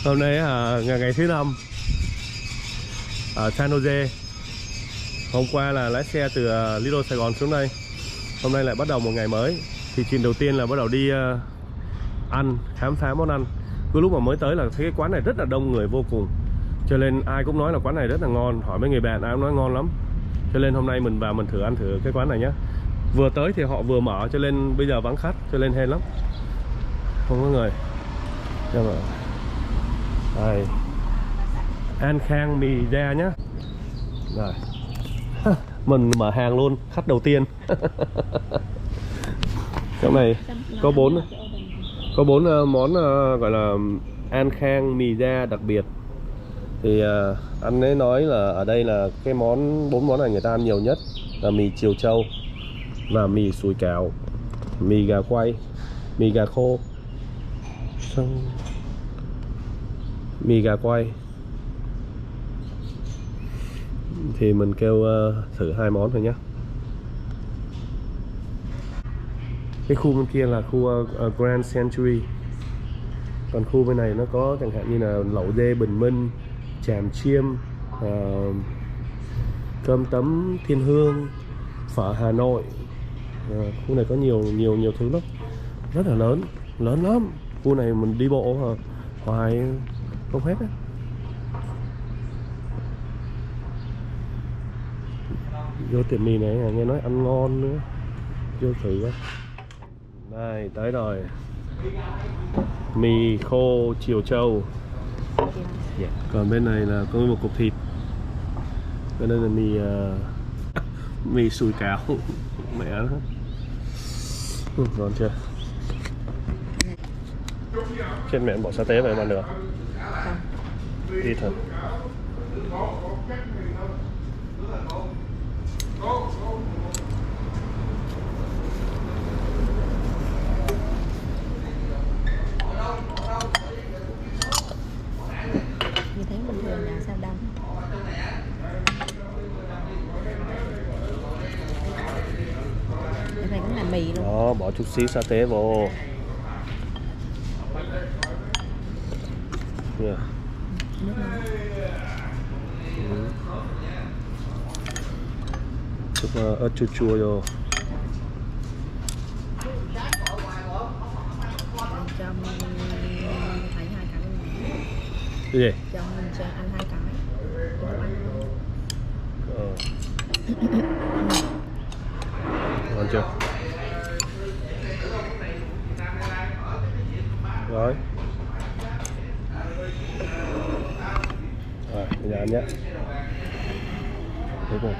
Hôm nay ngày thứ 5 ở San Jose. Hôm qua là lái xe từ Little Sài Gòn xuống đây. Hôm nay lại bắt đầu một ngày mới. Thì chuyện đầu tiên là bắt đầu đi ăn, khám phá món ăn. Cứ lúc mà mới tới là thấy cái quán này rất là đông người vô cùng, cho nên ai cũng nói là quán này rất là ngon. Hỏi mấy người bạn ai cũng nói ngon lắm. Cho nên hôm nay mình vào mình ăn thử cái quán này nhé. Vừa tới thì họ vừa mở, cho nên bây giờ vắng khách, cho nên hên lắm, không có người. Đây, An Khang mì ra nhá. Rồi mình mở hàng luôn, khách đầu tiên. Trong này có bốn món gọi là An Khang mì da đặc biệt. Thì anh ấy nói là ở đây là cái bốn món này người ta ăn nhiều nhất là mì chiều trâu và mì sủi cảo, mì gà quay, mì gà khô, xong mì gà quay. Thì mình kêu thử 2 món thôi nhé. Cái khu bên kia là khu Grand Century. Còn khu bên này nó có chẳng hạn như là lẩu dê Bình Minh, chàm chiêm, cơm tấm Thiên Hương, phở Hà Nội. Khu này có nhiều thứ lắm, rất là lớn lắm. Khu này mình đi bộ hoài không hết á. Vô tiệm mì này nghe nói ăn ngon nữa, vô thử quá. Đây tới rồi, mì khô chiều trâu. Còn bên này là có một cục thịt. Bên đây là mì sủi cảo. Mẹ nó ngon chưa? Trên mẹ bỏ sa tế vào em ăn được không? Đi thôi. Như thế bình thường là sao đông? Cái này cũng là mì luôn. Đó, bỏ chút xíu sa tế vô. Yeah. Chút ớt chua chua vô. Cho mình thấy 2 cái luôn. Cái gì? Cho mình ăn 2 cái. Ngon chưa? Rồi. Rồi, bây giờ ăn nhé. Thế rồi.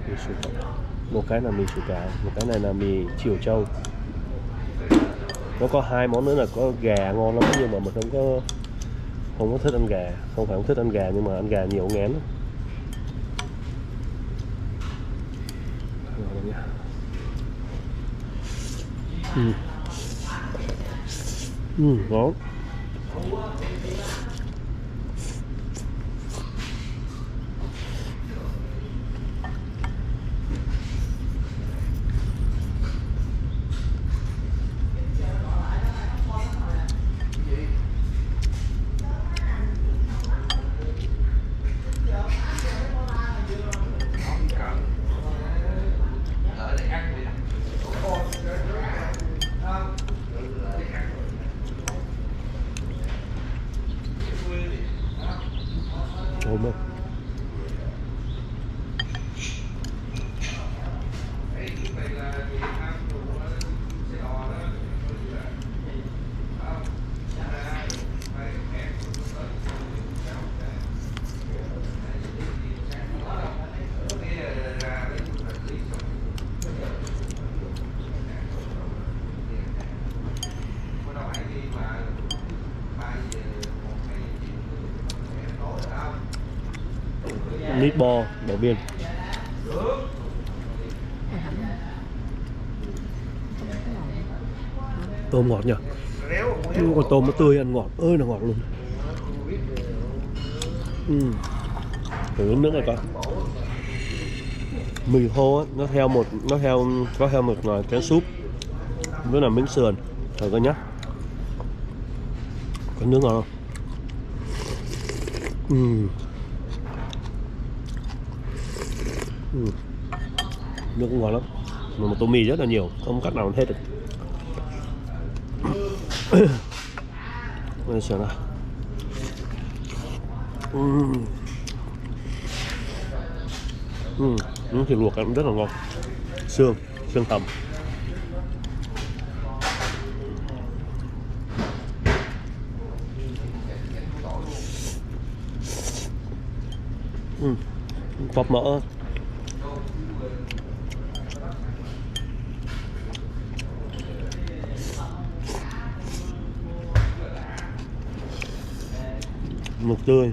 Mì sủi cảo. Một cái là mì sủi cảo, một cái này là mì chiều trâu. Nó có 2 món nữa là có gà ngon lắm, nhưng mà mình không có thích ăn gà. Không phải không thích ăn gà, nhưng mà ăn gà nhiều ngán. Ngon. Ôm không? Meatball đổ viên. Tôm ngọt nhỉ? Con tôm nó tươi ăn ngọt ơi là ngọt luôn. Thử nước này coi. Mì khô á, nó theo một cái súp với là miếng sườn. Thử coi nhá. Có nước ngon không? Nước cũng ngon lắm. Mà một tô mì rất là nhiều, không cách nào hết được. Bây giờ nào. Nước thịt luộc cũng rất là ngon. Xương hầm. Bọt mỡ. Mực tươi.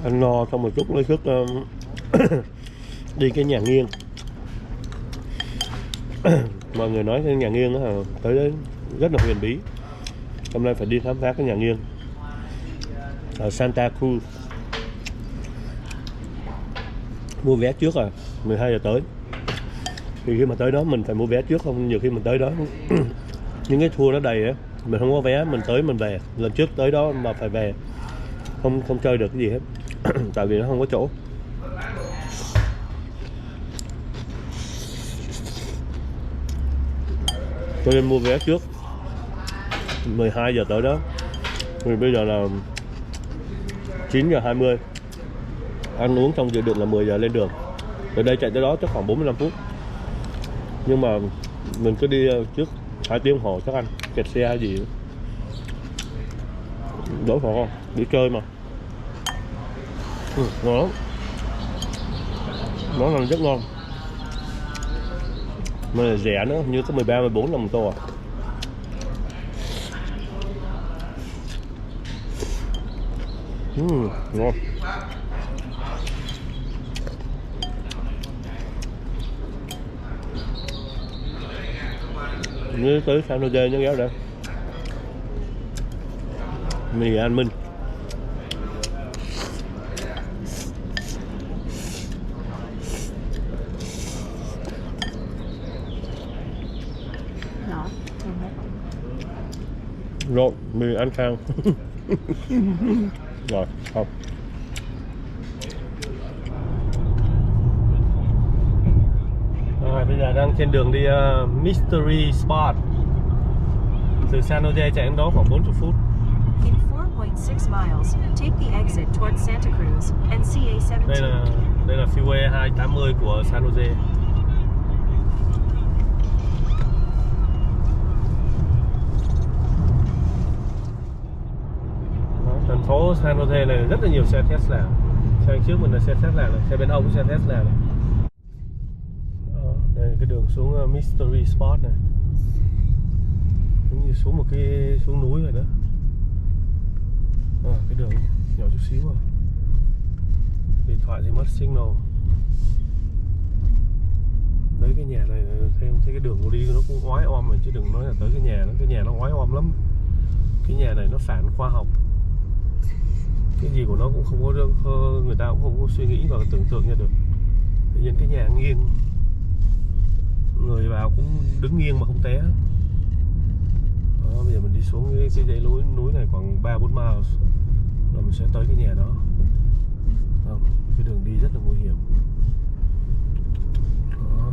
Ăn no xong một chút lấy sức đi cái nhà nghiêng. Mọi người nói cái nhà nghiêng đó, tới đấy rất là huyền bí. Hôm nay phải đi khám phá cái nhà nghiêng ở Santa Cruz. Mua vé trước 12 giờ tới. Thì khi mà tới đó mình phải mua vé trước, không nhiều khi mình tới đó những cái tour nó đầy á, mình không có vé, mình tới mình về. Lần trước tới đó mà phải về, không chơi được cái gì hết. Tại vì nó không có chỗ. Cho nên mua vé trước 12 giờ tới đó. Thì bây giờ là 9 giờ 20. Ăn uống xong dự định là 10 giờ lên đường. Từ đây chạy tới đó chắc khoảng 45 phút. Nhưng mà mình cứ đi trước 2 tiếng đồng hồ chắc ăn kẹt xe hay gì. Đỡ phải không? Đi chơi mà. Ngon lắm. Món này rất ngon. Mà là rẻ nữa, như có 13, 14 đồng một tô à. Ngon. Nếu tới San Jose nhớ ghé đây. Mì An Minh. Rồi, mì ăn khang. Rồi, không. Rồi, bây giờ đang trên đường đi Mystery Spot. Từ San Jose chạy đến đó khoảng 40 phút. In 4.6 miles, take the exit towards Santa Cruz and CA17. Đây là freeway 280 của San Jose. Thành phố San Jose này rất là nhiều xe Tesla. Xe trước mình là xe Tesla này, xe bên hông cũng xe Tesla này. Đây là cái đường xuống Mystery Spot này. Giống như xuống một cái núi rồi đó. Cái đường nhỏ chút xíu à. Điện thoại thì mất signal. Đấy cái nhà này thấy cái đường đi nó cũng oái om rồi, chứ đừng nói là tới cái nhà nó. Cái nhà nó oái om lắm. Cái nhà này nó phản khoa học. Cái gì của nó cũng không có, người ta cũng không có suy nghĩ và tưởng tượng ra được. Tự nhiên cái nhà nghiêng, người vào cũng đứng nghiêng mà không té. Đó, bây giờ mình đi xuống cái dãy núi này khoảng 3-4 miles rồi mình sẽ tới cái nhà đó. Không, cái đường đi rất là nguy hiểm. Đó.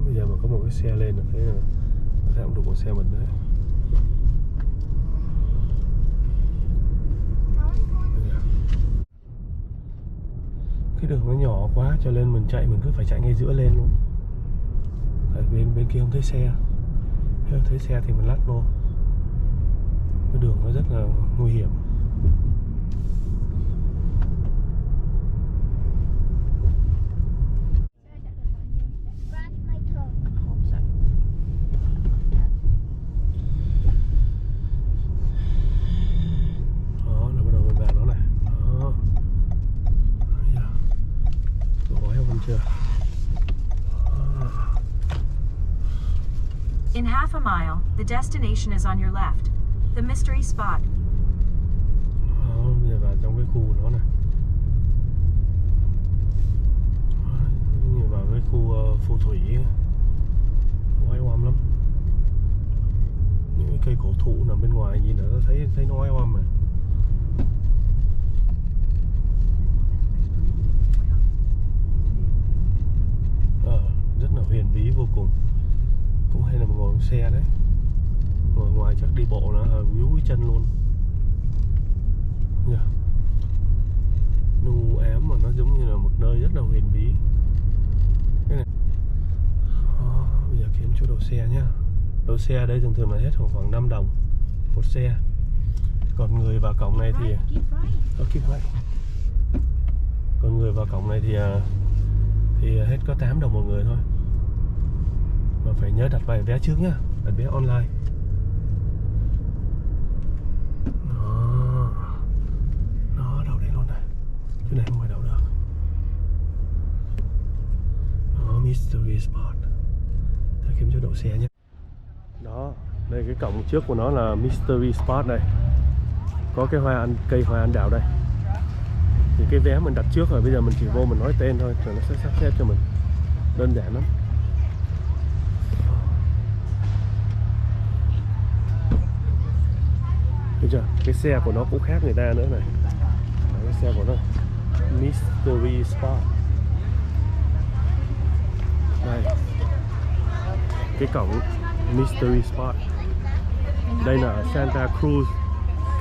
Bây giờ mà có một cái xe lên là thấy là không được một xe mình đấy. Cái đường nó nhỏ quá cho nên mình cứ phải chạy ngay giữa lên luôn. Ở bên kia không thấy xe. Nếu thấy xe thì mình lách vô. Cái đường nó rất là nguy hiểm. Đó là bắt đầu mình vào đó này. Đó. Gói không chưa? In half a mile, the destination is on your left. The mystery spot. Bây giờ vào trong cái khu đó này. Vào cái khu phù thủy oai oăm lắm. Những cái cây cổ thụ nằm bên ngoài gì nữa, thấy nó oai oăm mà. Rất là huyền bí vô cùng. Cũng hay là mình ngồi trong xe đấy. Ngồi ngoài chắc đi bộ nó víu cái chân luôn. Nu ám mà nó giống như là một nơi rất là huyền bí. Cái này. Bây giờ kiếm chỗ đậu xe nhá. Đậu xe ở đây thường là hết khoảng 5 đồng một xe. Còn người vào cổng này thì còn người vào cổng này thì hết có 8 đồng một người thôi. Mà phải nhớ đặt vé trước nhá, đặt vé online. Nó đậu đây luôn này. Chỗ này không phải đậu được. Đó, Mystery Spot. Ta kiếm chỗ đậu xe nhé. Đó, đây cái cổng trước của nó là Mystery Spot này. Có cái cây hoa anh đào đây. Thì cái vé mình đặt trước rồi, bây giờ mình chỉ vô mình nói tên thôi rồi nó sẽ sắp xếp cho mình. Đơn giản lắm. Thấy chưa? Cái xe của nó cũng khác người ta nữa này. Đấy, cái xe của nó Mystery Spot. Đây. Cái cổng Mystery Spot. Đây là Santa Cruz,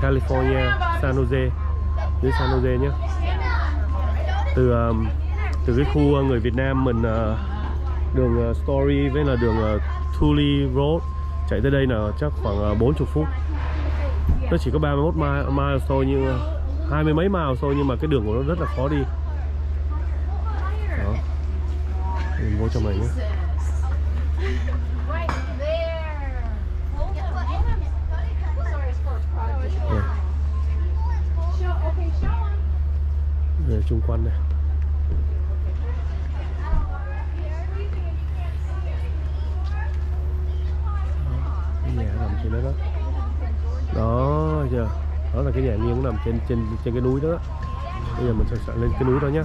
California, San Jose. Dưới San Jose nhé. Từ cái khu người Việt Nam mình đường Story với là đường Thule Road chạy tới đây là chắc khoảng 40 phút. Nó chỉ có 31 mile thôi, nhưng 20 mấy mile thôi, nhưng mà cái đường của nó rất là khó đi. Đó. Mình vô trong này nhé. Về chung quanh này. Cái nhà nằm trên đó đó. Đó chưa? Đó là cái nhà nghiêng nằm trên cái núi đó. Bây giờ mình sẽ lên cái núi đó nhé.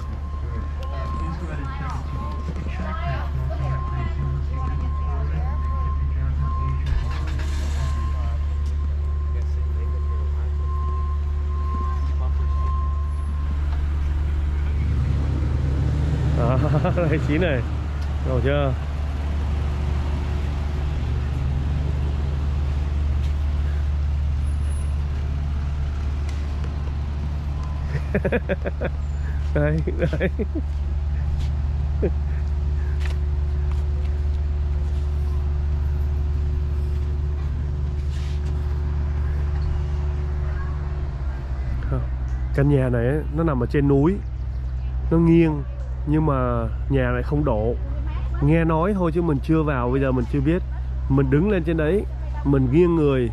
Đây Chín này, rồi chưa? Đây. Căn nhà này ấy, nó nằm ở trên núi, nó nghiêng, nhưng mà nhà này không đổ. Nghe nói thôi chứ mình chưa vào, bây giờ mình chưa biết. Mình đứng lên trên đấy, mình nghiêng người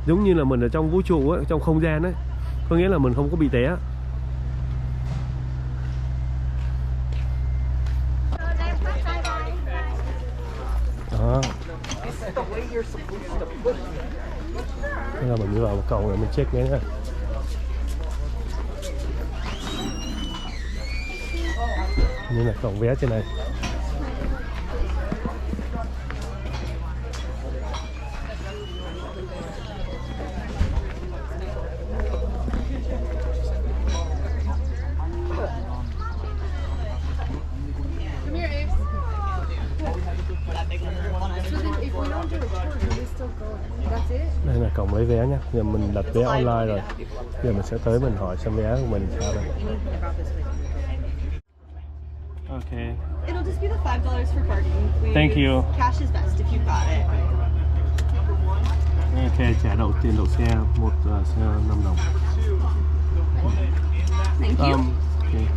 giống như là mình ở trong vũ trụ ấy, trong không gian ấy. Có nghĩa là mình không có bị té. Đó. Thế là mình đi vào một cầu này mình check nghe nha. Như là cổng vé trên này. Đây là cổng lấy vé nha. Giờ mình đặt vé online rồi. Giờ mình sẽ tới mình hỏi xem vé của mình sao đây. Okay. It'll just be the $5 for parking, please. Thank you. Cash is best if you've got it. Ok, trả tiền đậu xe, một xe 5 đồng. Thank you. Okay.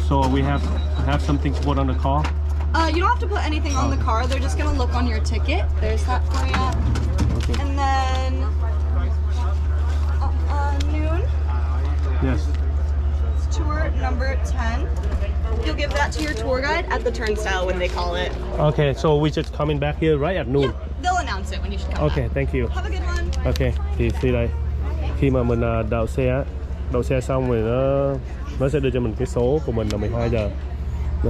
So we have something to put on the car? You don't have to put anything on the car. They're just gonna look on your ticket. There's that for you. Okay. And then noon. Yes. It's tour number 10. You'll give that to your tour guide at the turnstile when they call it. Okay, so we just coming back here right at noon. Yeah, they'll announce it when you should come Okay, back. thank you. Have a good one. Ok, thì đây khi mà mình đậu xe xong rồi nó sẽ đưa cho mình cái số của mình là 12 giờ.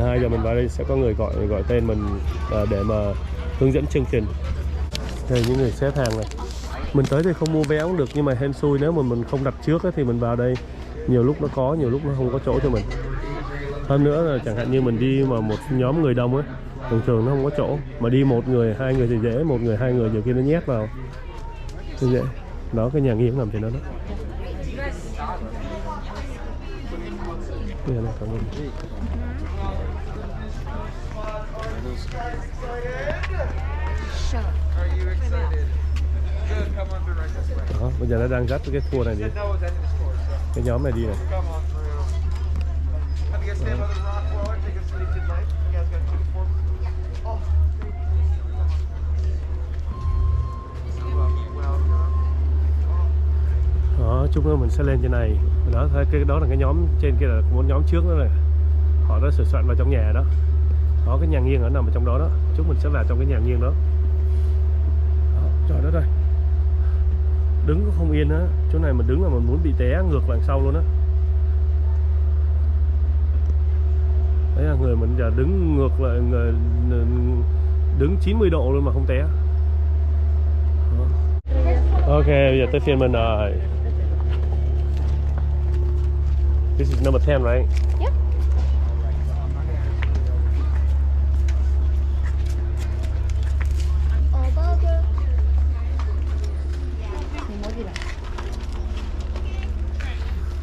2 giờ mình vào đây sẽ có người gọi tên mình để mà hướng dẫn chương trình. Đây những người xếp hàng này. Mình tới thì không mua vé cũng được, nhưng mà hên xui nếu mà mình không đặt trước thì mình vào đây nhiều lúc nó có, nhiều lúc nó không có chỗ cho mình. Hơn nữa là chẳng hạn như mình đi mà một nhóm người đông ấy, thường nó không có chỗ, mà đi 1 người 2 người thì dễ, 1 người 2 người nhiều khi nó nhét vào thì dễ. Đó, cái nhà nghiêng nằm trên đó đó. Đây này, cảm ơn. Đó, bây giờ nó đang dắt cái tour này đi, cái nhóm này đi này. Đó, chúng mình sẽ lên trên này. Đó, cái đó là cái nhóm trên kia, là một nhóm trước đó này. Họ đã sửa soạn vào trong nhà đó. Đó, cái nhà nghiêng ở nằm ở trong đó đó. Chúng mình sẽ vào trong cái nhà nghiêng đó. Đó, trời đất ơi. Đứng cũng không yên á. Chỗ này mình đứng là mình muốn bị té ngược đằng sau luôn á. Đấy là người mình giờ đứng ngược lại, người đứng 90 độ luôn mà không té. Đó. Ok, bây giờ tới phiên mình rồi. This is number 10, right? Yep.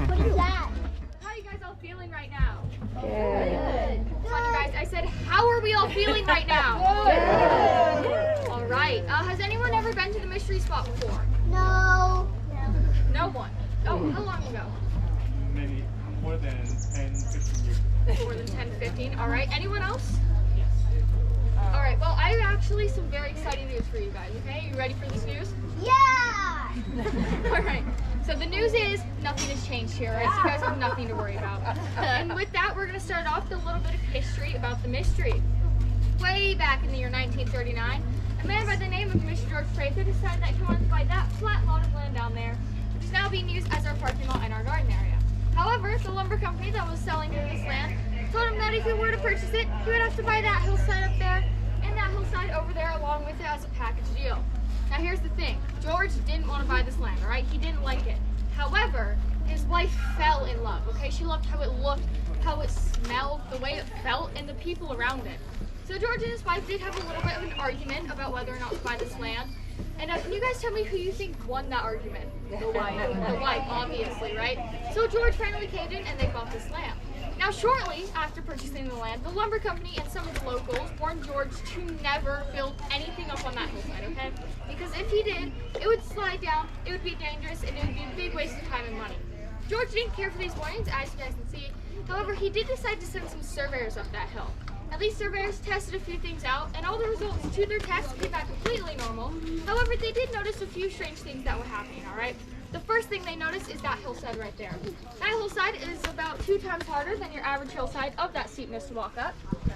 What is that? How are you guys all feeling right now? Good. Come on, you guys. I said, how are we all feeling right now? Good. All right. Has anyone ever been to the mystery spot before? No. No one. Oh, how long ago? Maybe more than 10, 15 years. More than 10, 15. All right. Anyone else? Yes. All right. Well, I have actually some very exciting news for you guys. Okay, you ready for this news? Yeah. All right. So the news is nothing has changed here, right? So you guys have nothing to worry about. And with that, we're going to start off with a little bit of history about the mystery. Way back in the year 1939, a man by the name of Mr. George Prather decided that he wanted to buy that flat lot of land down there, which is now being used as our parking lot and our garden area. However, the lumber company that was selling him this land told him that if he were to purchase it, he would have to buy that hillside up there and that hillside over there along with it as a package deal. Now here's the thing, George didn't want to buy this land, alright? He didn't like it. However, his wife fell in love, okay? She loved how it looked, how it smelled, the way it felt, and the people around it. So George and his wife did have a little bit of an argument about whether or not to buy this land. And can you guys tell me who you think won that argument? The wife. The wife, obviously, right? So George finally caved in and they bought this land. Now shortly after purchasing the land, the lumber company and some of the locals warned George to never build anything up on that hillside, okay? Because if he did, it would slide down, it would be dangerous, and it would be a big waste of time and money. George didn't care for these warnings, as you guys can see. However, he did decide to send some surveyors up that hill. Now these surveyors tested a few things out, and all the results to their tests came back completely normal. However, they did notice a few strange things that were happening, alright? The first thing they noticed is that hillside right there. That hillside is about 2 times harder than your average hillside of that steepness to walk up.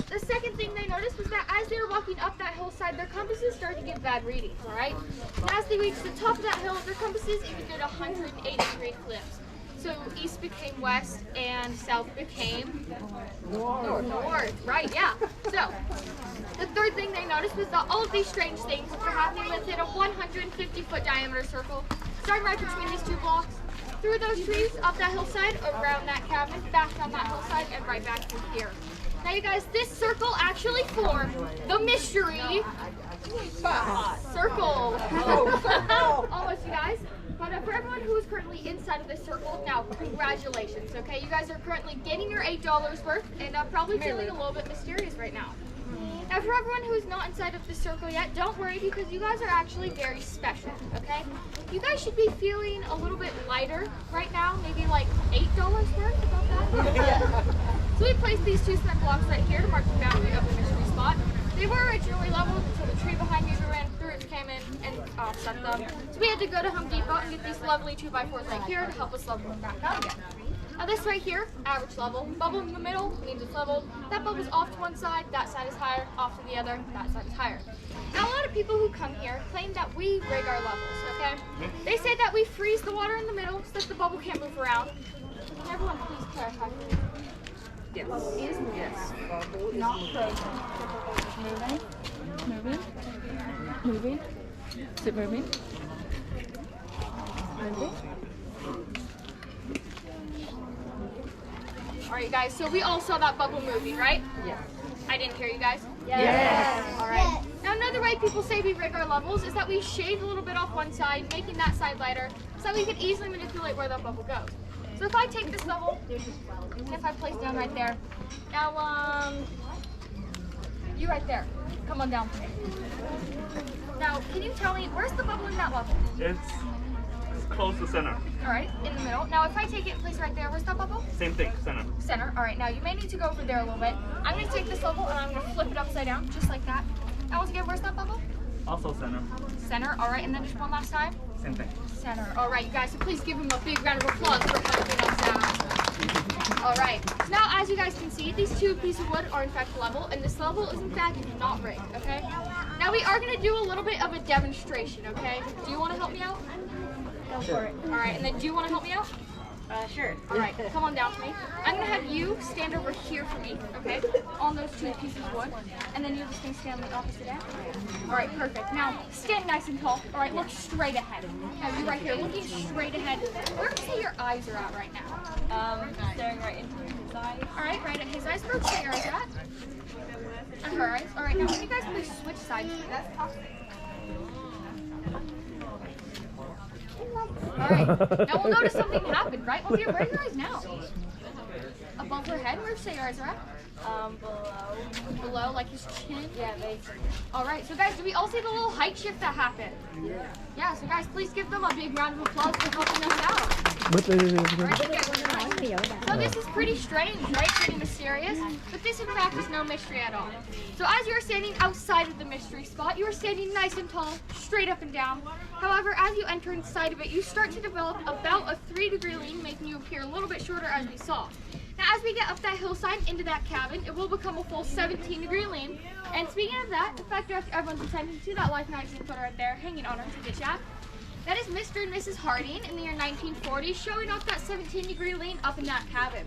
The second thing they noticed was that as they were walking up that hillside, their compasses started to get bad readings, alright? And as they reached the top of that hill, their compasses even did 180-degree flips. So east became west and south became north, right, yeah. So the third thing they noticed was that all of these strange things were happening within a 150-foot diameter circle, starting right between these 2 blocks, through those trees, up that hillside, around that cabin, back down that hillside, and right back through here. Now you guys, this circle actually formed the mystery circle. Almost, you guys. But for everyone who is currently inside of this circle, now congratulations, okay? You guys are currently getting your $8 worth and probably feeling a little bit mysterious right now. Now for everyone who's not inside of this circle yet, don't worry because you guys are actually very special, okay? You guys should be feeling a little bit lighter right now, maybe like $8 worth, about that. So we placed these 2 cement blocks right here to mark the boundary of the mystery spot. They were originally leveled until the tree behind me ran through it, came in and set them. So we had to go to Home Depot and get these lovely 2x4s right here to help us level them back out again. Now this right here, average level. Bubble in the middle means it's leveled. That bubble's off to one side, that side is higher, off to the other, that side is higher. Now a lot of people who come here claim that we rig our levels, okay? They say that we freeze the water in the middle so that the bubble can't move around. Can everyone please clarify? Yes. Is moving. Yes. Not frozen. Moving. Moving. Moving. Is it moving? Moving. Alright guys, so we all saw that bubble moving, right? Yes. I didn't hear you guys. Yes. Alright. Now another way people say we rig our levels is that we shave a little bit off one side, making that side lighter, so that we can easily manipulate where that bubble goes. So if I take this level, if I place down right there, now you right there, come on down for me. Now, can you tell me, where's the bubble in that level? It's close to center. Alright, in the middle. Now if I take it and place it right there, where's that bubble? Same thing, center. Center. Alright, now you may need to go over there a little bit. I'm going to take this level and I'm going to flip it upside down, just like that. Now once again, where's that bubble? Also center. Center. Alright, and then just one last time. Same thing. Center. Alright, you guys, so please give him a big round of applause for helping us out. Alright, so now as you guys can see, these two pieces of wood are in fact level, and this level is in fact not rigged, okay? Now we are going to do a little bit of a demonstration, okay? Do you want to help me out? Go for it. Alright, and then do you want to help me out? Sure. Alright, come on down to me. I'm going to have you stand over here for me, okay? On those two pieces of wood. And then you're just going to stand on the opposite end. Alright, perfect. Now, stand nice and tall. Alright, look straight ahead. Now, you're right here, looking straight ahead. Where would you say your eyes are at right now? Staring right into his eyes. Alright, right at his eyes. Where would you say your eyes are at? At her eyes. Alright, now, can you guys please switch sides? That's toxic. Alright, now we'll notice something happened, right? Well, where are your eyes now? Above her head? Where would you say your eyes are at? Below. Below, like his chin? Yeah, basically. Alright, so guys, do we all see the little height shift that happened? Yeah. Yeah, so guys, please give them a big round of applause for helping us out. So this is pretty strange, right? Pretty mysterious. But this, in fact, is no mystery at all. So as you're standing outside of the mystery spot, you are standing nice and tall, straight up and down. However, as you enter inside of it, you start to develop about a 3-degree lean, making you appear a little bit shorter as we saw. Now, as we get up that hillside into that cabin, it will become a full 17-degree lean. And speaking of that, in fact, direct everyone's attention to that Life magazine photo right there, hanging on our ticket shack. That is Mr. and Mrs. Harding in the year 1940, showing off that 17-degree lean up in that cabin.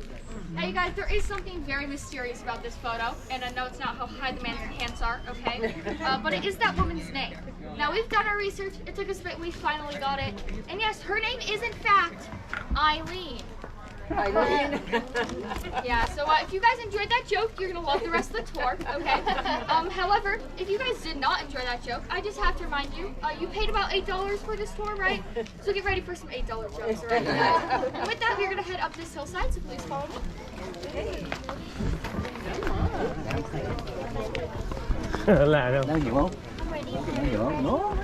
Now, you guys, there is something very mysterious about this photo, and I know it's not how high the man's pants are, okay? But it is that woman's name. Now, we've done our research. It took us a bit. We finally got it. And yes, her name is, in fact, Eileen. Yeah, so if you guys enjoyed that joke, you're going to love the rest of the tour, okay? However, if you guys did not enjoy that joke, I just have to remind you, you paid about $8 for this tour, right? So get ready for some $8 jokes, all right? And with that, we're going to head up this hillside, so please follow me. Lạ đâu? Đâu nhiều không? Nhiều không? No.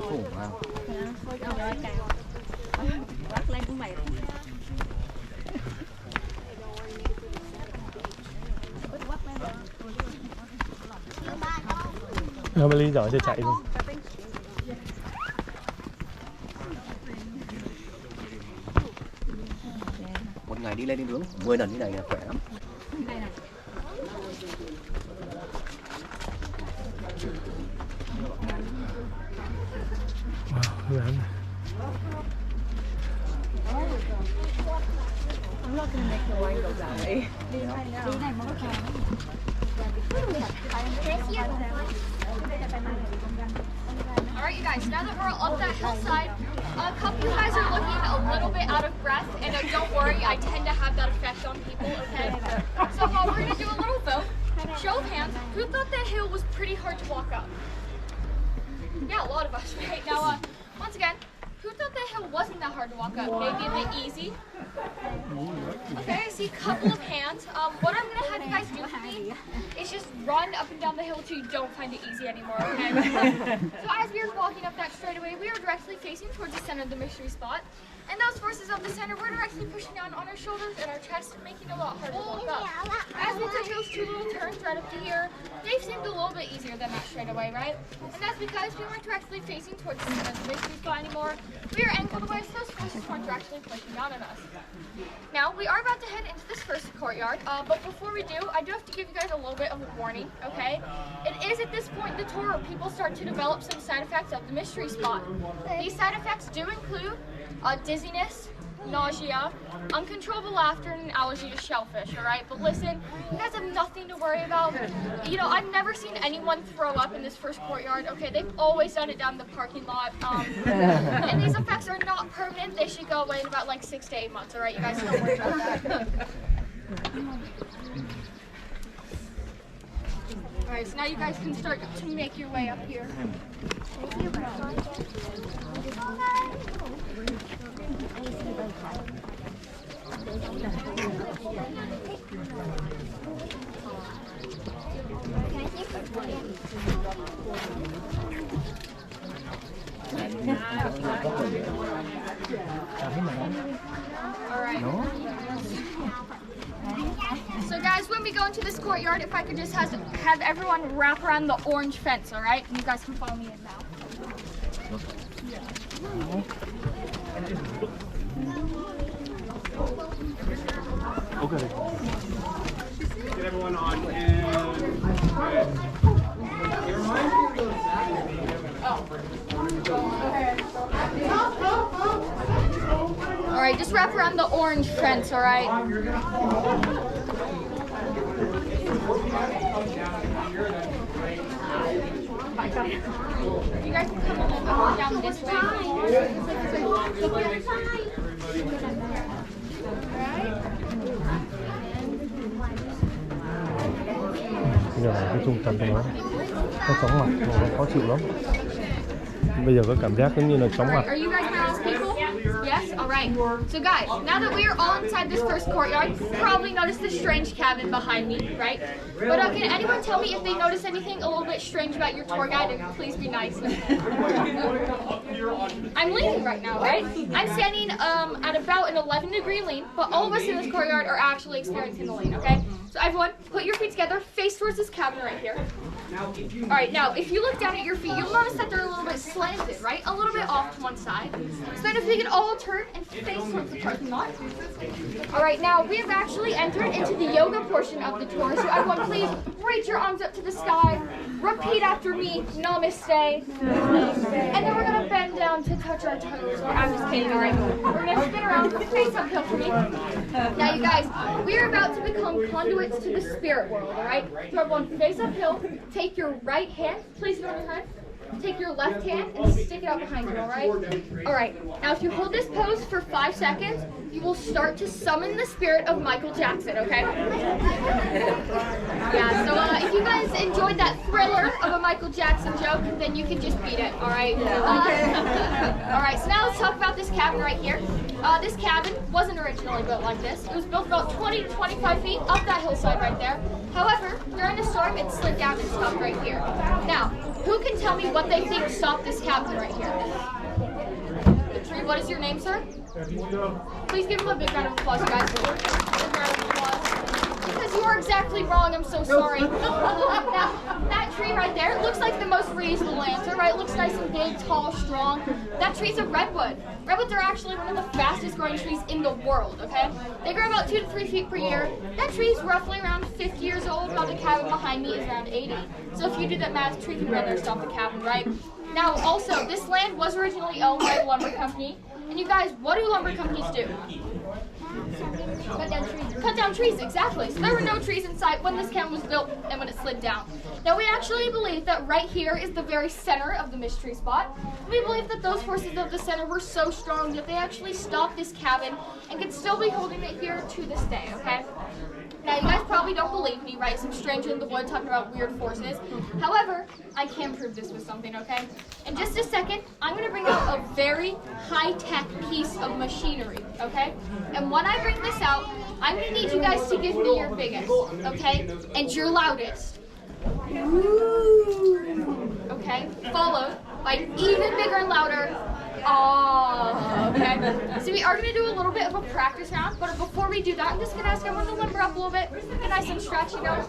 Oh, wow. Quát lên của mày. Emily giỏi thì chạy đi. Một ngày đi lên đi nướng 10 lần như này là khỏe lắm. Wow, I'm not gonna make the wine go that way. Alright, you guys, now that we're up that hillside, a couple of you guys are looking a little bit out of breath, and don't worry, I tend to have that effect on people, okay? So we're going to do a little vote. Show of hands, who thought that hill was pretty hard to walk up? Yeah, a lot of us, right? Now, once again, who thought that hill wasn't that hard to walk up? Maybe a bit easy? Okay, I see a couple of hands. What I'm going to have you guys do for me is just run up and down the hill until you don't find it easy anymore, okay? So as we were walking up that straightaway, we were directly facing towards the center of the mystery spot. And those forces of the center were directly pushing down on our shoulders and our chest, making it a lot harder to walk up. As we took those two little turns right up to here, they seemed a little bit easier than that straightaway, right? And that's because we weren't directly facing towards the center of the mystery spot anymore. We were angled away, so those forces weren't are actually pushing down on us. Now, we are about to head into this first courtyard, but before we do, I do have to give you guys a little bit of a warning, okay? It is at this point in the tour where people start to develop some side effects of the mystery spot. These side effects do include dizziness, nausea, uncontrollable laughter, and an allergy to shellfish, alright? But listen, you guys have nothing to worry about. You know, I've never seen anyone throw up in this first courtyard, okay? They've always done it down the parking lot. And these effects are not permanent. They should go away in about like 6 to 8 months, alright? You guys don't worry about that. Alright, so now you guys can start to make your way up here. Alright. So guys, when we go into this courtyard, if I could just have everyone wrap around the orange fence, alright? You guys can follow me in now. Okay. Get everyone on and Alright, just wrap around the orange fence, alright? You guys can come on down this way. Giờ cái trung tâm của nó chóng mặt, nó khó chịu lắm. Bây giờ có cảm giác giống như là chóng mặt. Are you guys mouse people? Yes? Alright. So guys, now that we are all inside this first courtyard, you probably noticed the strange cabin behind me, right? But can anyone tell me if they notice anything a little bit strange about your tour guide? And please be nice. I'm leaning right now, right? I'm standing at about an 11-degree lean, but all of us in this courtyard are actually experiencing the lean, okay? So everyone, put your feet together, face towards this cabin right here. Alright, now if you look down at your feet, you'll notice that they're a little bit slanted, right? A little bit off to one side. So then if we could all turn and face towards the parking lot. Alright, now we have actually entered into the yoga portion of the tour, so everyone please reach your arms up to the sky, repeat after me, namaste, and then we're going to bend down to touch our toes. I'm just kidding, alright? We're going to spin around, face uphill for me. Now you guys, we are about to become conduits to the spirit world, alright? So everyone face uphill, take your right hand, place it on your head, take your left hand and stick it out behind you, alright? Alright, now if you hold this pose for 5 seconds, you will start to summon the spirit of Michael Jackson, okay? Yeah, so if you guys enjoyed that thriller of a Michael Jackson joke, then you can just beat it, alright? Alright, so now let's talk about this cabin right here. This cabin wasn't originally built like this. It was built about 20 to 25 feet up that hillside right there. However, during a storm, it slid down and stopped right here. Now, who can tell me what they think stopped this cabin right here? The tree. What is your name, sir? Please give him a big round of applause, guys. Big round of applause. Because you are exactly wrong. I'm so sorry. Now, that tree right there looks like the most reasonable answer, right? It looks nice and big, tall, strong. That tree's a redwood. Redwoods are actually one of the fastest growing trees in the world, okay? They grow about 2 to 3 feet per year. That tree's roughly around 50 years old, while the cabin behind me is around 80. So if you do that math, the tree can run there and stop the cabin, right? Now, also, this land was originally owned by a lumber company. And you guys, what do lumber companies do? Cut down trees. Cut down trees, exactly. So there were no trees in sight when this cabin was built and when it slid down. Now we actually believe that right here is the very center of the mystery spot. We believe that those forces of the center were so strong that they actually stopped this cabin and could still be holding it here to this day, okay? Now, you guys probably don't believe me, right? Some stranger in the wood talking about weird forces. However, I can prove this with something, okay? In just a second, I'm going to bring out a very high-tech piece of machinery, okay? And when I bring this out, I'm going to need you guys to give me your biggest, okay? And your loudest. Okay? Followed by even bigger and louder. Oh, okay. So we are going to do a little bit of a practice round, but before we do that, I'm just going to ask everyone to limber up a little bit, get nice and stretchy, you know.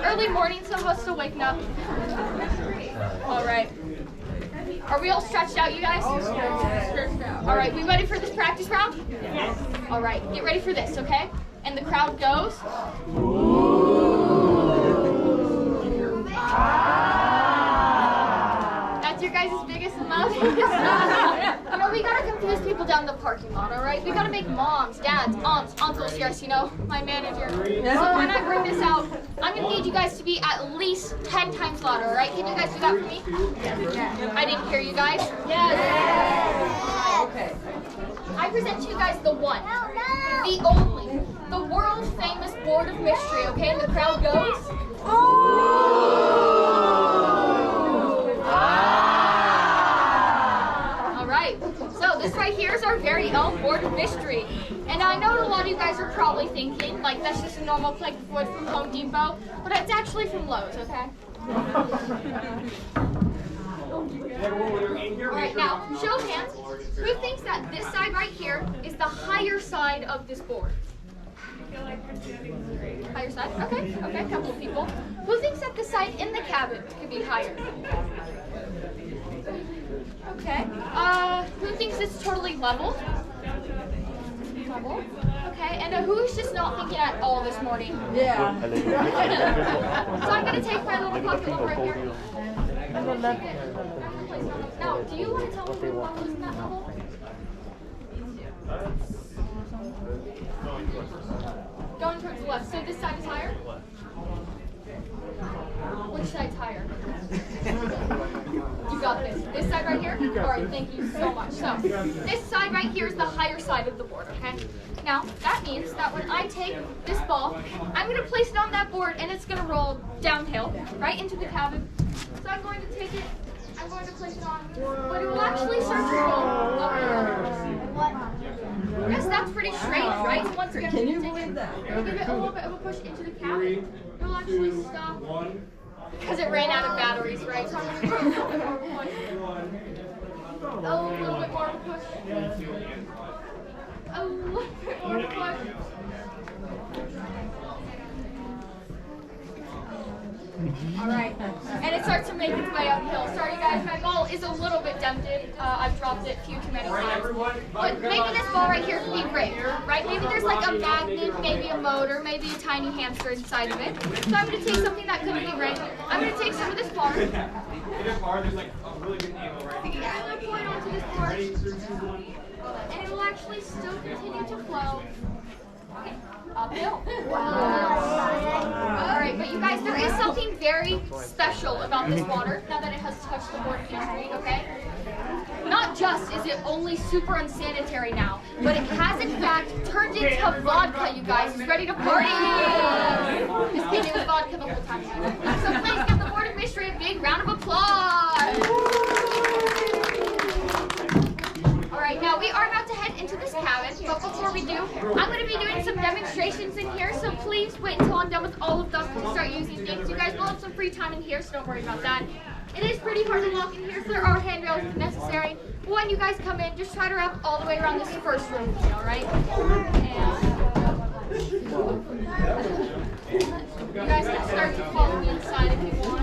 Early morning, some of us still waking up. All right. Are we all stretched out, you guys? All right, we ready for this practice round? Yes. All right, get ready for this, okay? And the crowd goes. That's your guys' biggest emotion. You know, we gotta confuse people down the parking lot, all right? We gotta make moms, dads, aunts, uncles, yes, you know, my manager. So when I bring this out, I'm gonna need you guys to be at least 10 times louder, all right? Can you guys do that for me? Yes. I didn't hear you guys. Yes. Okay. I present to you guys the one, the only, the world famous board of mystery, okay? And the crowd goes. All right, so this right here is our very own board of mystery. And I know a lot of you guys are probably thinking, like, that's just a normal plank of wood from Home Depot, but it's actually from Lowe's, okay? Alright, now, show of hands. Who thinks that this side right here is the higher side of this board? Higher side? Okay, a couple of people. Who thinks that the side in the cabin could be higher? Okay. Who thinks it's totally level? Level. Okay, and who's just not thinking at all this morning? Yeah. So I'm going to take my little pocket one right here. Now, do you want to tell me what level is in that level? Going towards the left. So this side is higher? Which side's higher? You got this. This side right here? Alright, thank you so much. So, this side right here is the higher side of the board, okay? Now, that means that when I take this ball, I'm going to place it on that board and it's going to roll downhill, right into the cabin. So I'm going to take it, I'm going to place it on, but it will actually start to roll uphill. Yes, that's pretty strange, right? So once again, can you believe that? Give it a little bit of a push into the cabin. It will actually stop. Because it ran out of batteries, right? So I'm going to give it a little bit more push. A little bit more push. A little bit more push. Alright, and it starts to make its way uphill. Sorry guys, my ball is a little bit dented. I've dropped it a few too many times. But maybe this ball right here could be great, right? Maybe there's like a magnet, maybe a motor, maybe a tiny hamster inside of it. So I'm going to take something that could be great. I'm going to take some of this bar. There's like a really good angle right here. I'm going to pour it onto this bar. And it will actually still continue to flow. Uphill. Alright, but you guys, there is something very special about this water now that it has touched the board of mystery, okay? Not just is it only super unsanitary now, but it has in fact turned into vodka, you guys. It's ready to party! Just kidding, it was vodka the whole time. So please give the board of mystery a big round of applause! Alright, now we are about to head into this cabin, but before we do, I'm going to be doing some demonstrations in here, so please wait until I'm done with all of them to start using things. You guys will have some free time in here, so don't worry about that. It is pretty hard to walk in here, so there are handrails if necessary. But when you guys come in, just try to wrap all the way around this first room, alright? And you guys can start to follow me inside if you want.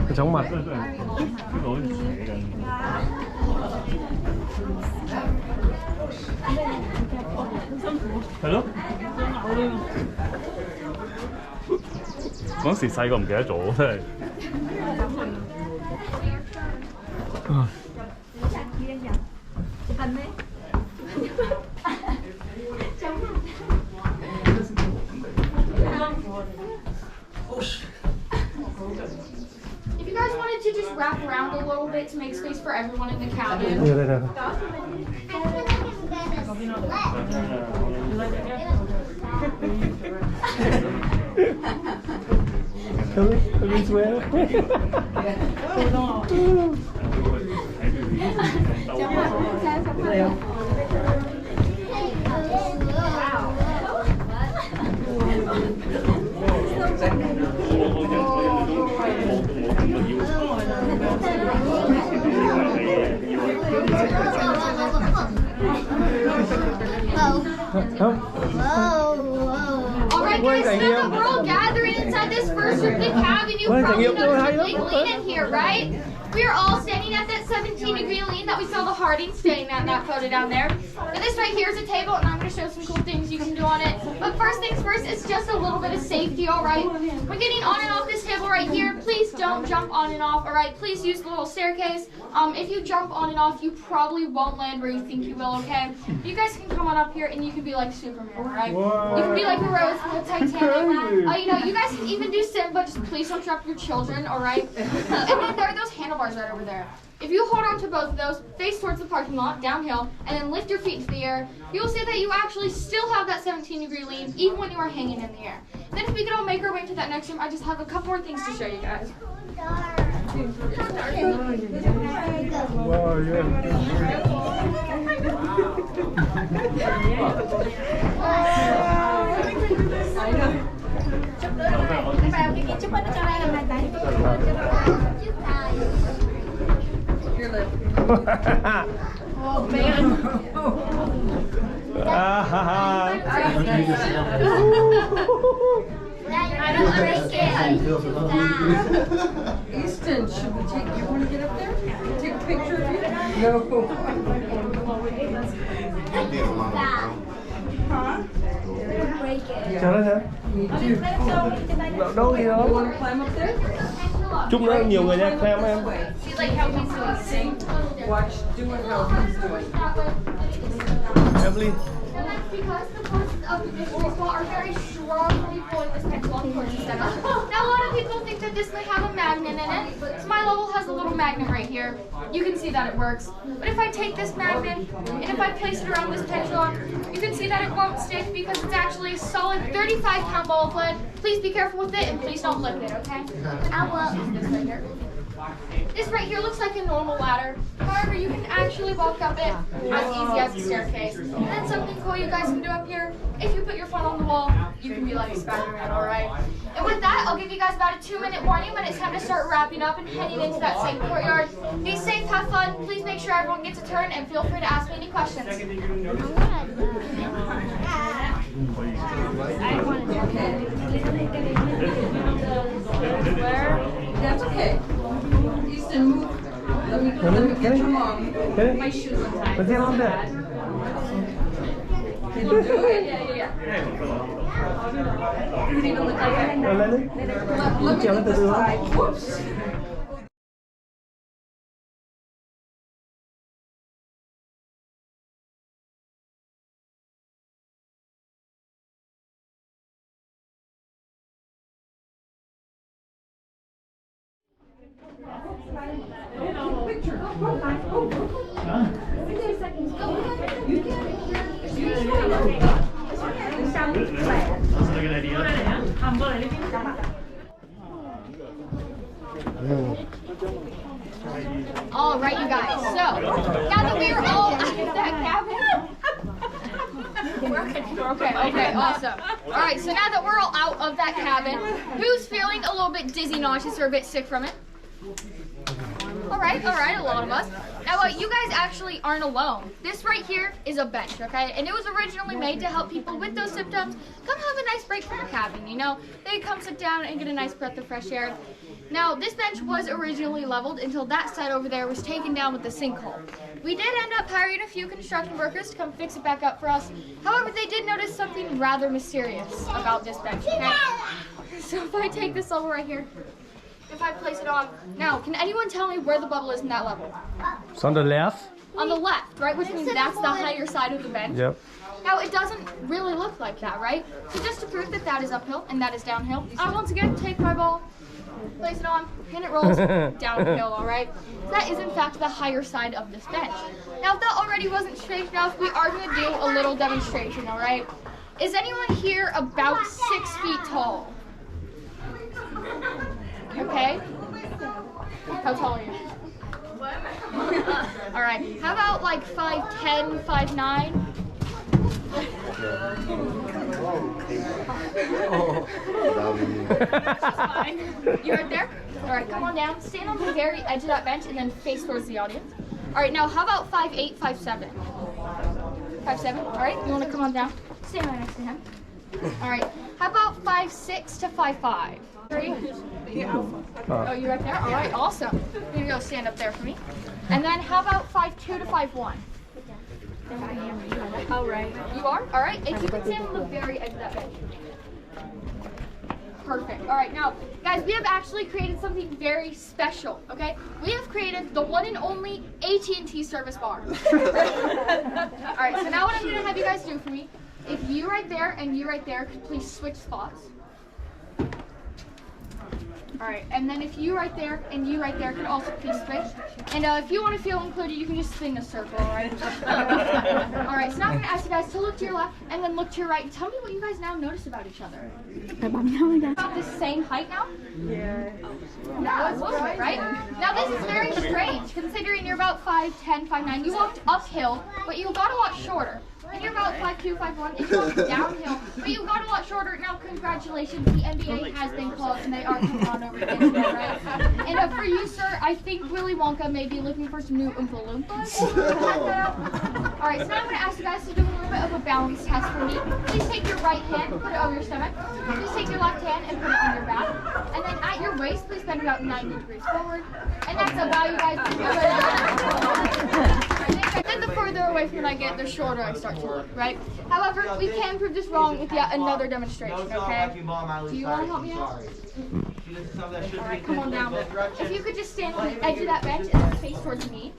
Cái chóng mặt.係咯。嗰時細個唔記得咗，真係。If you guys wanted to just wrap around a little bit to make space for everyone in the cabin. Không. Alright guys, so now that we're all gathering inside this first roofed cabin, you probably noticed a big lean in here, right? We are all standing at that 17-degree lean that we saw the Harding staying at in that photo down there. Now this right here is a table, and I'm going to show some cool things you can do on it. But first things first, it's just a little bit of safety, alright? When getting on and off this table right here, please don't jump on and off, alright? Please use the little staircase. If you jump on and off, you probably won't land where you think you will, okay? You guys can come on up here and you can be like Superman, alright? You can be like the Rose from the Titanic. You know, you guys can even do Simba, just please don't drop your children, alright? And then there are those handlebars right over there. If you hold on to both of those, face towards the parking lot, downhill, and then lift your feet into the air, you'll see that you actually still have that 17-degree lean, even when you are hanging in the air. Then if we could all make our way to that next room, I just have a couple more things to show you guys. Wow, yeah. Oh man. I don't understand. Easton, should we take, you want to get up there? Take a picture of you? No. Huh? Cho nó nha. Đâu gì đâu. You want to climb up there? Chúc nó nhiều người nha, climb em. See like how he's doing sing? Watch doing how he's doing. Emily. And that's because the forces of the mystery spot are very strongly pulling this pendulum towards the center. Now a lot of people think that this may have a magnet in it. So my level has a little magnet right here. You can see that it works. But if I take this magnet and if I place it around this pendulum, you can see that it won't stick because it's actually a solid 35-pound ball of lead. Please be careful with it and please don't lift it, okay? I will. This right here. This right here looks like a normal ladder. However, you can actually walk up it as easy as a staircase. And then something cool you guys can do up here, if you put your phone on the wall, you can be like Spider-Man, alright? And with that, I'll give you guys about a 2-minute warning when it's time to start wrapping up and heading into that same courtyard. Be safe, have fun, please make sure everyone gets a turn, and feel free to ask me any questions. That's okay. Easton, move. Let me get your mom. My shoes untied. Let's get on there. Can you do it? Yeah. You even look like it. Lên đi. Look Chèo lên at từ this từ side. thôi. Whoops. All right, you guys. So now that we are all out of that cabin, okay, awesome. All right, so now that we're all out of that cabin, who's feeling a little bit dizzy, nauseous, or a bit sick from it? All right, a lot of us. Now, you guys actually aren't alone. This right here is a bench, okay? And it was originally made to help people with those symptoms come have a nice break from the cabin, you know? They come sit down and get a nice breath of fresh air. Now, this bench was originally leveled until that side over there was taken down with the sinkhole. We did end up hiring a few construction workers to come fix it back up for us. However, they did notice something rather mysterious about this bench, okay? So if I take this level right here, if I place it on, now, can anyone tell me where the bubble is in that level? It's on the left. On the left, right? Which means that's the higher side of the bench. Yep. Now, it doesn't really look like that, right? So just to prove that that is uphill and that is downhill, I once again take my ball, place it on, and it rolls downhill, all right? That is, in fact, the higher side of this bench. Now, if that already wasn't straight enough, we are going to do a little demonstration, all right? Is anyone here about 6 feet tall? Okay. How tall are you? All right. How about like 5'10", 5'9"? You right there? All right. Come on down. Stand on the very edge of that bench and then face towards the audience. All right. Now, how about 5'8", 5'7"? 5'7"? All right, you want to come on down? Stay right next to him. All right, how about 5'6" to 5'5"? 3? Oh, you right there? All right, awesome. Here you go, stand up there for me. And then how about 5'2" to 5'1"? Oh, right. You are? All right, if you can stand on the very edge of that bench. Perfect. All right, now, guys, we have actually created something very special, okay? We have created the one and only AT&T service bar. All right, so now what I'm going to have you guys do for me, if you right there and you right there could please switch spots. All right, and then if you right there and you right there could also please switch. And if you want to feel included, you can just spin a circle, all right? All right, so now I'm going to ask you guys to look to your left and then look to your right and tell me what you guys now notice about each other. About the same height now? Yeah. No, it's a little bit, right? Now this is very strange, considering you're about 5'10", 5'9". You walked uphill, but you got a lot shorter. And you're about 5'2", 5'1", and you walked downhill, but you got a lot shorter. Now, congratulations, the NBA has been called, and they are coming on over the internet, right? And for you, sir, I think Willy Wonka may be looking for some new Oompa Loompas. All right, so now I'm going to ask you guys to do a little bit of a balance test for me. Please take your right hand, put it over your stomach. Please take your left hand and put it on your back. And then at your waist, please bend about 90 degrees forward. And that's about you guys. Then the further away from it I get, the shorter I start to look, right? However, we can prove this wrong with yet another demonstration, okay? Do you want to help me out? Alright, come on down. If you could just stand on the edge of that bench and then face towards me.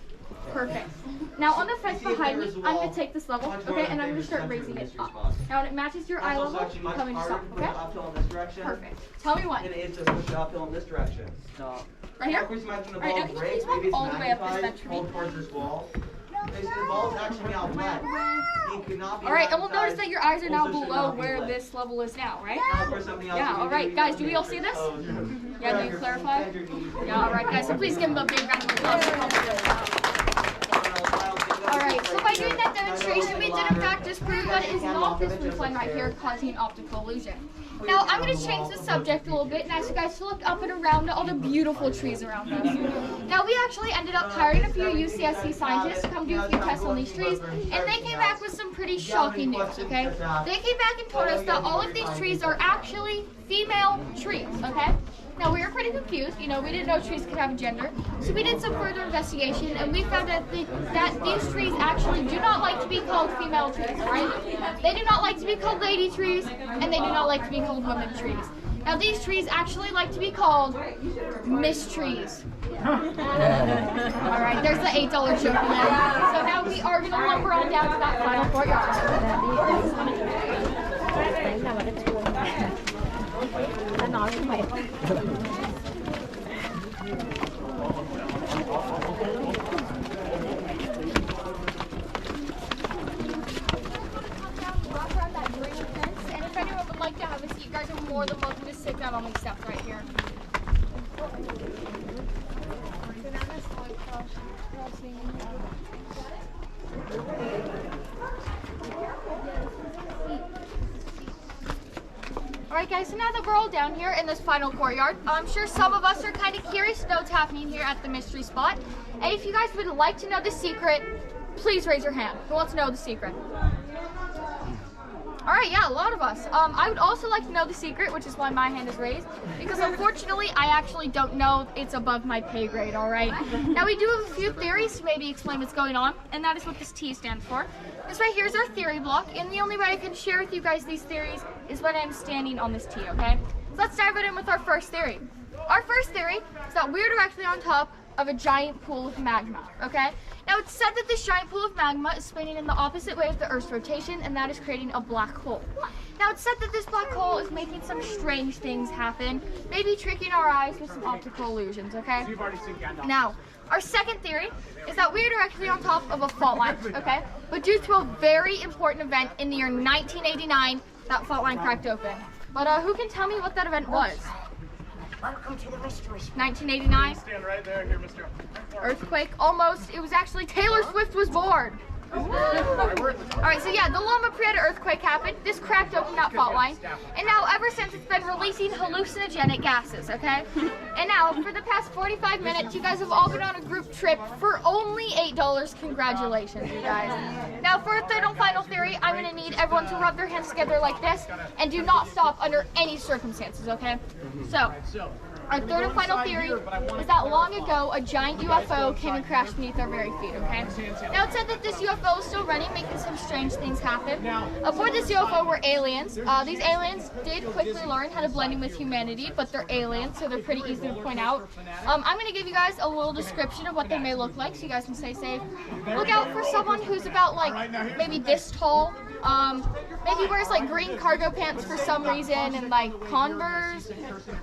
Perfect. Now on the fence behind me, I'm going to take this level, okay? And I'm going to start raising it up. Now when it matches your eye level, tell me to stop, okay? Perfect. Tell me when. Uphill in this direction. Stop. Right here? Alright, now can you please walk all the way up this bench for me? Alright, and we'll notice that your eyes are now below where this level is now, right? Yeah, alright, guys, do we all see this? Yeah, do you clarify? Yeah, alright, guys, so please give them a big round of applause. Alright, so by doing that demonstration, we did in fact just prove that it is not this roof line right here causing an optical illusion. Now, I'm going to change the subject a little bit and ask you guys to look up and around at all the beautiful trees around us. Now, we actually ended up hiring a few UCSC scientists to come do a few tests on these trees, and they came back with some pretty shocking news, okay? They came back and told us that all of these trees are actually female trees, okay? Now, we were pretty confused, you know, we didn't know trees could have a gender, so we did some further investigation, and we found out that these trees actually do not like to be called female trees, right? They do not like to be called lady trees, and they do not like to be called women trees. Now, these trees actually like to be called Miss Trees. Alright, there's the $8 joke in there. So now we are going to lumber on down to that final courtyard. Nói với mày. And if anyone would like to have a seat, you guys are more than welcome to sit down on these steps right here. Alright guys, so now that we're all down here in this final courtyard, I'm sure some of us are kind of curious to know what's happening here at the mystery spot. And if you guys would like to know the secret, please raise your hand. Who wants to know the secret? Alright, yeah, a lot of us. I would also like to know the secret, which is why my hand is raised, because unfortunately, I actually don't know. It's above my pay grade, alright? Now, we do have a few theories to maybe explain what's going on, and that is what this T stands for. This right here is our theory block, and the only way I can share with you guys these theories is when I'm standing on this T, okay? So let's dive right in with our first theory. Our first theory is that we're directly on top of a giant pool of magma, okay? Now it's said that this giant pool of magma is spinning in the opposite way of the Earth's rotation, and that is creating a black hole. Now it's said that this black hole is making some strange things happen, maybe tricking our eyes with some optical illusions, okay? Now, our second theory is that we're directly on top of a fault line, okay? But due to a very important event in the year 1989, that fault line cracked open. But who can tell me what that event was? Welcome to the mystery. 1989. Stand right there, here, Mr. Earthquake, almost. It was actually Taylor Swift was born. Alright, so yeah, the Loma Prieta earthquake happened. This cracked open that fault line. And now ever since it's been releasing hallucinogenic gases, okay? And now for the past 45 minutes, you guys have all been on a group trip for only $8. Congratulations, you guys. Now for a third and final theory, I'm gonna need everyone to rub their hands together like this and do not stop under any circumstances, okay? So, our third and final theory is that long ago, a giant UFO came and crashed beneath our very feet, okay? Now, it's said that this UFO is still running, making some strange things happen. Aboard this UFO were aliens. These aliens did quickly learn how to blend in with humanity, but they're aliens, so they're pretty easy to point out. I'm going to give you guys a little description of what they may look like, so you guys can stay safe. Look out for someone who's about, like, maybe this tall. Maybe wears like green cargo pants for some reason and like Converse.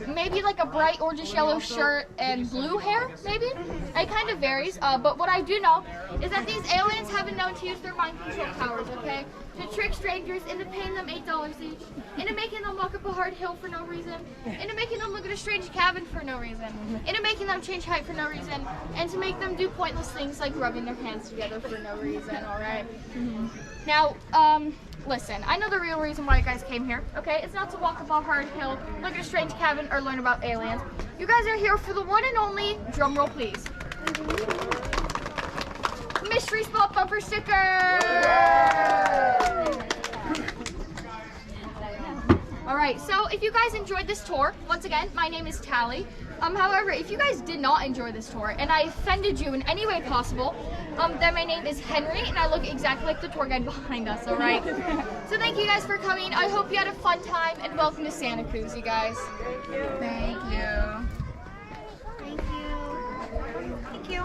Maybe like a bright orangish yellow shirt and blue hair, maybe? It kind of varies, but what I do know is that these aliens have been known to use their mind control powers, okay? To trick strangers into paying them $8 each, into making them walk up a hard hill for no reason, into making them look at a strange cabin for no reason, into making them change height for no reason, and to make them do pointless things like rubbing their hands together for no reason, alright? Now, listen, I know the real reason why you guys came here, okay? It's not to walk up a hard hill, look at a strange cabin, or learn about aliens. You guys are here for the one and only, drumroll please, mystery spot bumper sticker! Alright, so if you guys enjoyed this tour, once again, my name is Tally. However, if you guys did not enjoy this tour and I offended you in any way possible, then my name is Henry and I look exactly like the tour guide behind us, alright? So thank you guys for coming. I hope you had a fun time and welcome to Santa Cruz, you guys. Thank you. Thank you. Thank you.